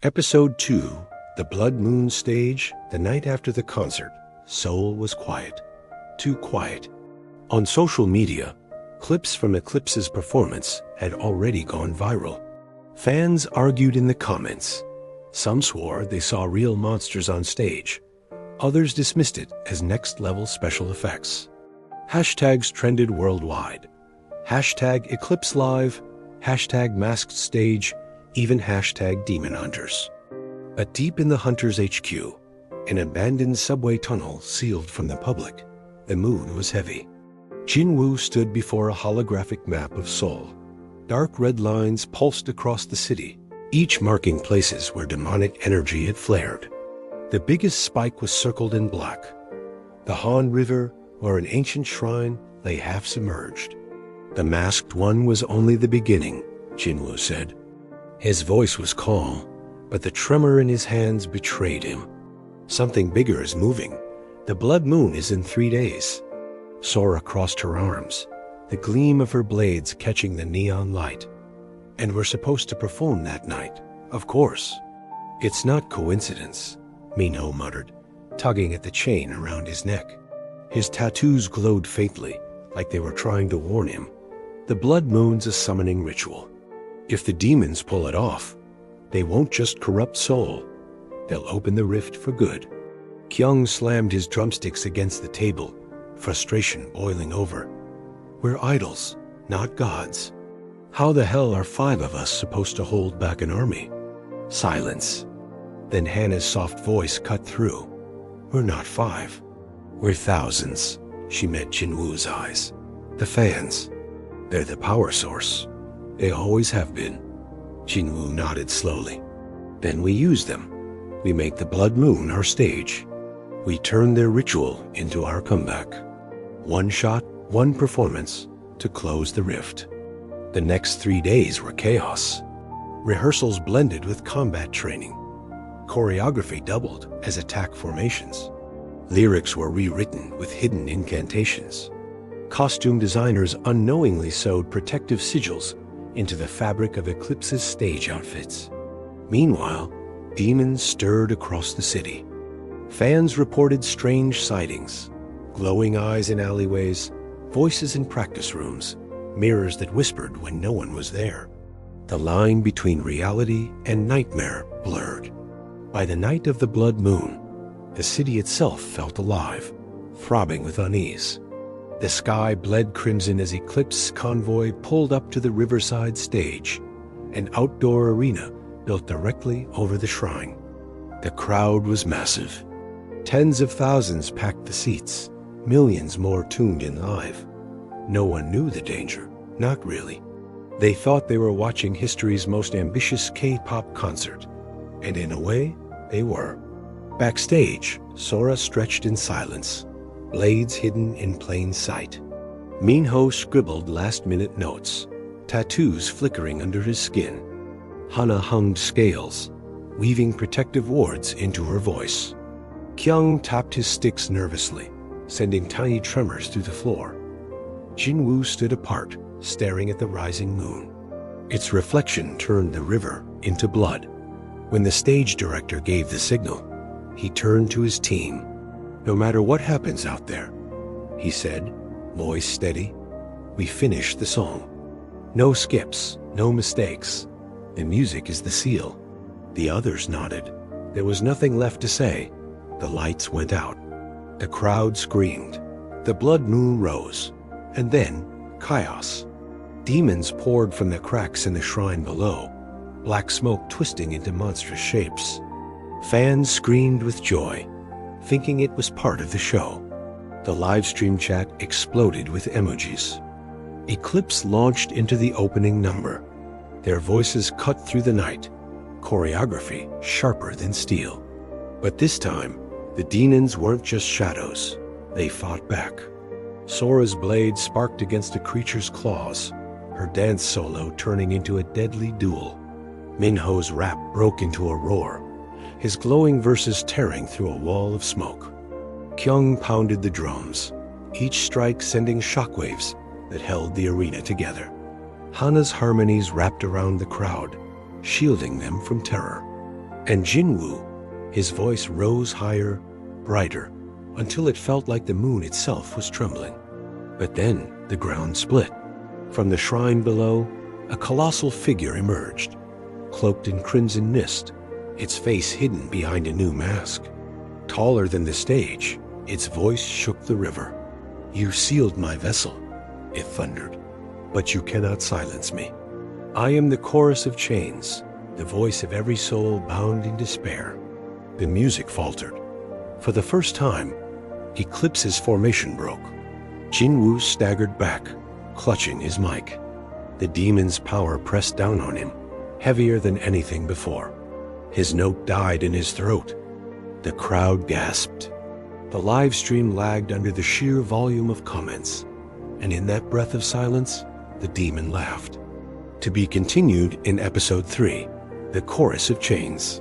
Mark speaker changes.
Speaker 1: Episode 2, The Blood Moon Stage, the night after the concert. Seoul was quiet. Too quiet. On social media, clips from Eclipse's performance had already gone viral. Fans argued in the comments. Some swore they saw real monsters on stage. Others dismissed it as next-level special effects. Hashtags trended worldwide. Hashtag Eclipse Live, hashtag Masked Stage, even hashtag Demon Hunters. But deep in the Hunters HQ, an abandoned subway tunnel sealed from the public, the mood was heavy. Jinwoo stood before a holographic map of Seoul. Dark red lines pulsed across the city, each marking places where demonic energy had flared. The biggest spike was circled in black. The Han River, or an ancient shrine, lay half submerged. The masked one was only the beginning, Jinwoo said. His voice was calm, but the tremor in his hands betrayed him. Something bigger is moving. The blood moon is in 3 days. Sora crossed her arms, the gleam of her blades catching the neon light. And we're supposed to perform that night, of course. It's not coincidence, Minho muttered, tugging at the chain around his neck. His tattoos glowed faintly, like they were trying to warn him. The blood moon's a summoning ritual. If the demons pull it off, they won't just corrupt Seoul. They'll open the rift for good. Kyung slammed his drumsticks against the table, frustration boiling over. We're idols, not gods. How the hell are 5 of us supposed to hold back an army? Silence. Then Hannah's soft voice cut through. We're not 5. We're thousands. She met Jinwoo's eyes. The fans. They're the power source. They always have been. Jinwoo nodded slowly. Then we use them. We make the blood moon our stage. We turn their ritual into our comeback. One shot, one performance to close the rift. The next 3 days were chaos. Rehearsals blended with combat training. Choreography doubled as attack formations. Lyrics were rewritten with hidden incantations. Costume designers unknowingly sewed protective sigils into the fabric of Eclipse's stage outfits. Meanwhile, demons stirred across the city. Fans reported strange sightings, glowing eyes in alleyways, voices in practice rooms, mirrors that whispered when no one was there. The line between reality and nightmare blurred. By the night of the blood moon, the city itself felt alive, throbbing with unease. The sky bled crimson as Eclipse convoy pulled up to the riverside stage, an outdoor arena built directly over the shrine. The crowd was massive. Tens of thousands packed the seats, millions more tuned in live. No one knew the danger, not really. They thought they were watching history's most ambitious K-pop concert, and in a way, they were. Backstage, Sora stretched in silence, blades hidden in plain sight. Minho scribbled last-minute notes, tattoos flickering under his skin. Hana hummed scales, weaving protective wards into her voice. Kyung tapped his sticks nervously, sending tiny tremors through the floor. Jinwoo stood apart, staring at the rising moon. Its reflection turned the river into blood. When the stage director gave the signal, he turned to his team. No matter what happens out there, he said, voice steady, we finish the song. No skips, no mistakes. The music is the seal. The others nodded. There was nothing left to say. The lights went out. The crowd screamed. The blood moon rose. And then, chaos. Demons poured from the cracks in the shrine below, black smoke twisting into monstrous shapes. Fans screamed with joy, thinking it was part of the show. The livestream chat exploded with emojis. Eclipse launched into the opening number. Their voices cut through the night, choreography sharper than steel. But this time, the demons weren't just shadows. They fought back. Sora's blade sparked against a creature's claws, her dance solo turning into a deadly duel. Minho's rap broke into a roar, his glowing verses tearing through a wall of smoke. Kyung pounded the drums, each strike sending shockwaves that held the arena together. Hana's harmonies wrapped around the crowd, shielding them from terror. And Jinwoo, his voice rose higher, brighter, until it felt like the moon itself was trembling. But then the ground split. From the shrine below, a colossal figure emerged, cloaked in crimson mist, its face hidden behind a new mask. Taller than the stage, its voice shook the river. "You sealed my vessel," it thundered, "but you cannot silence me. I am the chorus of chains, the voice of every soul bound in despair." The music faltered. For the first time, Eclipse's formation broke. Jinwoo staggered back, clutching his mic. The demon's power pressed down on him, heavier than anything before. His note died in his throat. The crowd gasped. The live stream lagged under the sheer volume of comments, and in that breath of silence, the demon laughed. To be continued in episode 3, The Chorus of Chains.